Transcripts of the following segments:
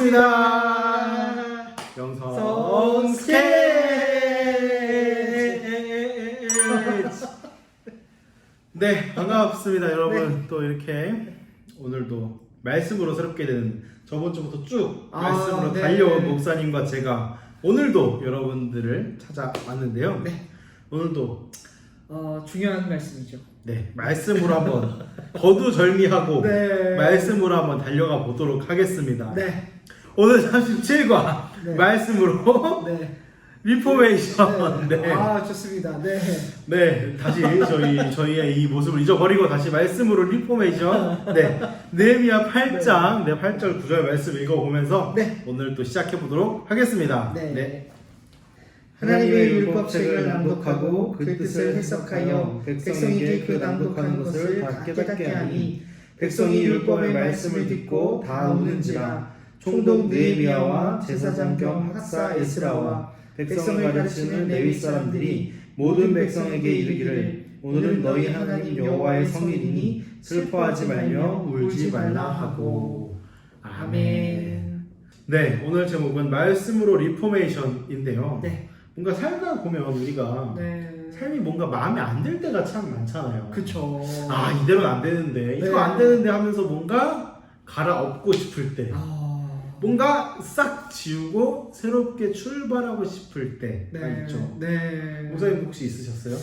반갑습니다. 영성 스케치. 네, 반갑습니다, 여러분. 네. 또 이렇게 오늘도 말씀으로 새롭게 되는 저번 주부터 쭉 말씀으로 네. 달려온 목사님과 제가 오늘도 여러분들을 찾아왔는데요. 네. 오늘도 중요한 말씀이죠. 네, 말씀으로 한번 거두절미하고 네. 말씀으로 한번 달려가 보도록 하겠습니다. 네. 오늘 37과 네. 말씀으로 네. 리포메이션. 네. 좋습니다. 네. 네, 다시 저희의 이 모습을 잊어버리고 다시 말씀으로 리포메이션. 네, 느헤미야 8장, 8절 9절 말씀 읽어보면서 네. 오늘 또 시작해 보도록 하겠습니다. 네. 하나님의 율법책을 낭독하고 그 뜻을 해석하여 백성에게 그 낭독하는 것을 다 깨닫게 하니 백성이 율법의 말씀을 듣고 다 우는지라. 총독 느헤미야와 제사장 겸 학사 에스라와 백성을 가르치는 레위 사람들이 모든 백성에게 이르기를 오늘은 너희 하나님 여호와의 성일이니 슬퍼하지 말며 울지 말라 하고. 아멘. 네, 오늘 제목은 말씀으로 리포메이션인데요. 네. 뭔가 살다 보면 우리가 네. 삶이 뭔가 마음에 안 들 때가 참 많잖아요. 그쵸. 아, 이대로는 안 되는데, 네. 이거 안 되는데 하면서 뭔가 갈아엎고 싶을 때, 뭔가 싹 지우고 새롭게 출발하고 싶을 때가 네. 있죠. 네. 목사님 혹시 있으셨어요?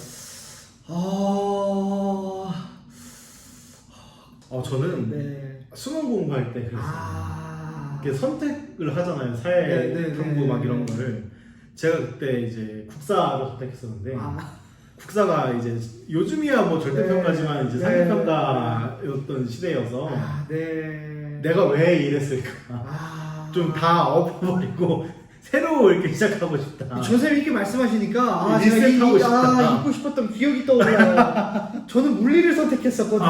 저는 네. 수능 공부할 때 그랬어요. 이게 선택을 하잖아요. 사회 네, 탐구 막 이런 거를. 제가 그때 이제 국사를 선택했었는데, 국사가 이제 요즘이야 뭐 절대평가지만 이제 상대평가였던 시대여서 내가 왜 이랬을까 좀 다 엎어버리고 새로 이렇게 시작하고 싶다. 선생님이 이렇게 말씀하시니까 리셋하고 싶다. 잊고 싶었던 기억이 떠올라요. 저는 물리를 선택했었거든요.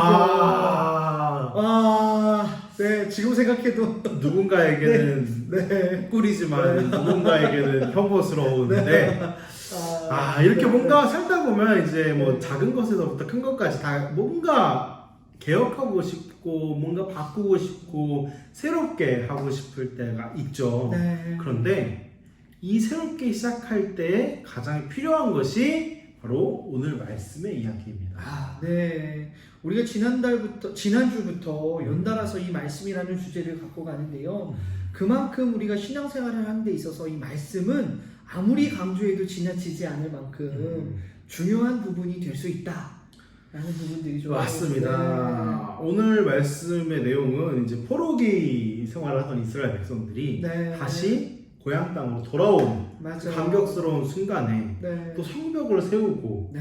네, 지금 생각해도 누군가에게는 꿀이지만 누군가에게는 혐오스러운데 이렇게 뭔가 살다 보면 이제 뭐 작은 것에서부터 큰 것까지 다 뭔가 개혁하고 싶고 뭔가 바꾸고 싶고 새롭게 하고 싶을 때가 있죠. 네. 그런데 이 새롭게 시작할 때 가장 필요한 것이 바로 오늘 말씀의 이야기입니다. 네. 우리가 지난주부터 연달아서 이 말씀이라는 주제를 갖고 가는데요. 그만큼 우리가 신앙생활을 하는 데 있어서 이 말씀은 아무리 강조해도 지나치지 않을 만큼 중요한 부분이 될 수 있다. 라는 부분들이 좀 맞습니다. 오늘 말씀의 내용은 이제 포로기 생활을 하던 이스라엘 백성들이 다시 고향 땅으로 돌아온 감격스러운 순간에 또 성벽을 세우고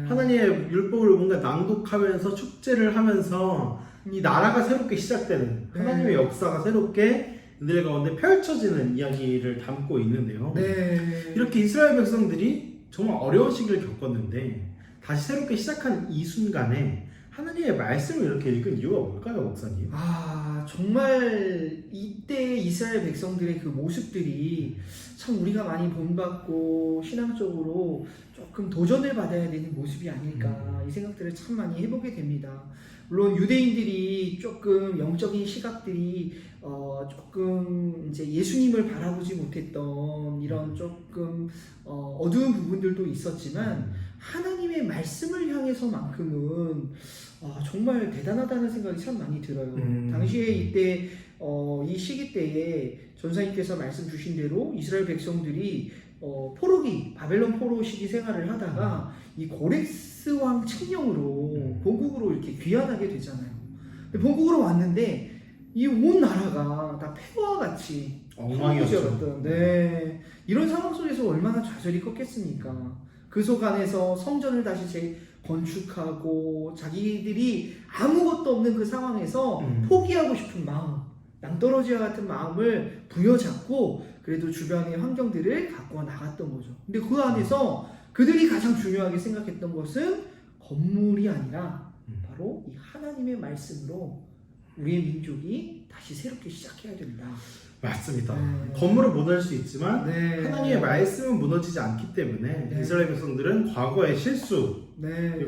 하나님의 율법을 뭔가 낭독하면서 축제를 하면서 이 나라가 새롭게 시작되는 하나님의 역사가 새롭게 그들 가운데 펼쳐지는 이야기를 담고 있는데요. 이렇게 이스라엘 백성들이 정말 어려운 시기를 겪었는데 다시 새롭게 시작한 이 순간에 하나님의 말씀을 이렇게 읽은 이유가 뭘까요, 목사님? 정말 이때 이스라엘 백성들의 그 모습들이 참 우리가 많이 본받고 신앙적으로 조금 도전을 받아야 되는 모습이 아닐까 이 생각들을 참 많이 해보게 됩니다. 물론 유대인들이 조금 영적인 시각들이 조금 이제 예수님을 바라보지 못했던 이런 조금 어두운 부분들도 있었지만 하나님의 말씀을 향해서만큼은 정말 대단하다는 생각이 참 많이 들어요. 당시에 이때 이 시기 때에 전사님께서 말씀 주신 대로 이스라엘 백성들이 포로기 바벨론 포로 시기 생활을 하다가 이 고렉스 왕 칙령으로 본국으로 이렇게 귀환하게 되잖아요. 본국으로 왔는데 이 온 나라가 다 폐허와 같이 엉망이었죠. 이런 상황 속에서 얼마나 좌절이 컸겠습니까? 그 속 안에서 성전을 다시 재건축하고 자기들이 아무것도 없는 그 상황에서 포기하고 싶은 마음, 낭떠러지와 같은 마음을 부여잡고 그래도 주변의 환경들을 갖고 나갔던 거죠. 근데 그 안에서 그들이 가장 중요하게 생각했던 것은 건물이 아니라 바로 이 하나님의 말씀으로 우리의 민족이 다시 새롭게 시작해야 된다. 맞습니다. 건물을 무너질 수 있지만 하나님의 말씀은 무너지지 않기 때문에 이스라엘 백성들은 과거의 실수,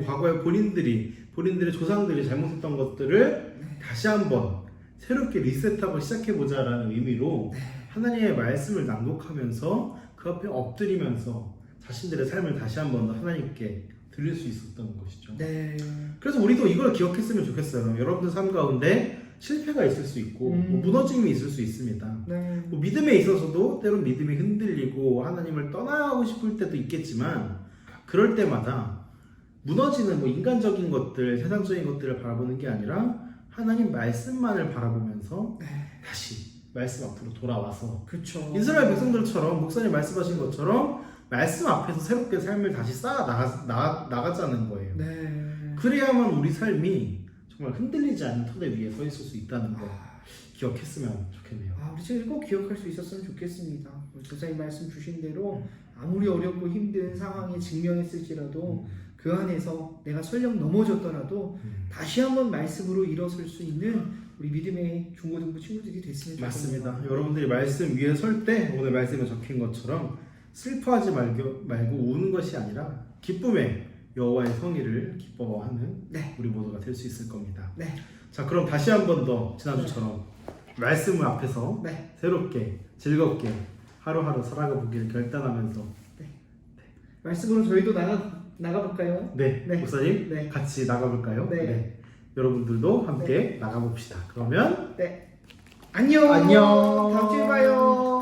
과거의 본인들의 조상들이 잘못했던 것들을 다시 한번 새롭게 리셋하고 시작해보자라는 의미로 네. 하나님의 말씀을 낭독하면서 그 앞에 엎드리면서 자신들의 삶을 다시 한번 더 하나님께 드릴 수 있었던 것이죠. 네. 그래서 우리도 이걸 기억했으면 좋겠어요. 여러분들 삶 가운데 실패가 있을 수 있고 뭐 무너짐이 있을 수 있습니다. 네. 뭐 믿음에 있어서도 때론 믿음이 흔들리고 하나님을 떠나고 싶을 때도 있겠지만 그럴 때마다 무너지는 뭐 인간적인 것들, 세상적인 것들을 바라보는 게 아니라 하나님 말씀만을 바라보면서 네. 다시 말씀 앞으로 돌아와서 그렇죠. 이스라엘 백성들처럼 목사님 말씀하신 것처럼 말씀 앞에서 새롭게 삶을 다시 쌓아 나가자는 거예요. 네. 그래야만 우리 삶이 정말 흔들리지 않는 토대 위에 서 있을 수 있다는 거 기억했으면 좋겠네요. 우리 친구들 꼭 기억할 수 있었으면 좋겠습니다. 조사님 말씀 주신 대로 아무리 어렵고 힘든 상황에 직면했을지라도 그 안에서 내가 설령 넘어졌더라도 다시 한번 말씀으로 일어설 수 있는 우리 믿음의 중고등부 친구들이 됐으면 좋겠습니다. 맞습니다. 여러분들이 말씀 위에 설 때 오늘 말씀에 적힌 것처럼 슬퍼하지 말고 우는 것이 아니라 기쁨에 여호와의 성의를 기뻐하는 네. 우리 모두가 될 수 있을 겁니다. 네. 자, 그럼 다시 한 번 더 지난주처럼 말씀을 앞에서 네. 새롭게 즐겁게 하루하루 살아가 보기를 결단하면서 말씀으로 저희도 나가볼까요? 네, 네. 목사님 네. 같이 나가볼까요? 네. 여러분들도 함께 나가봅시다. 그러면 네. 안녕. 안녕. 다음 주에 봐요.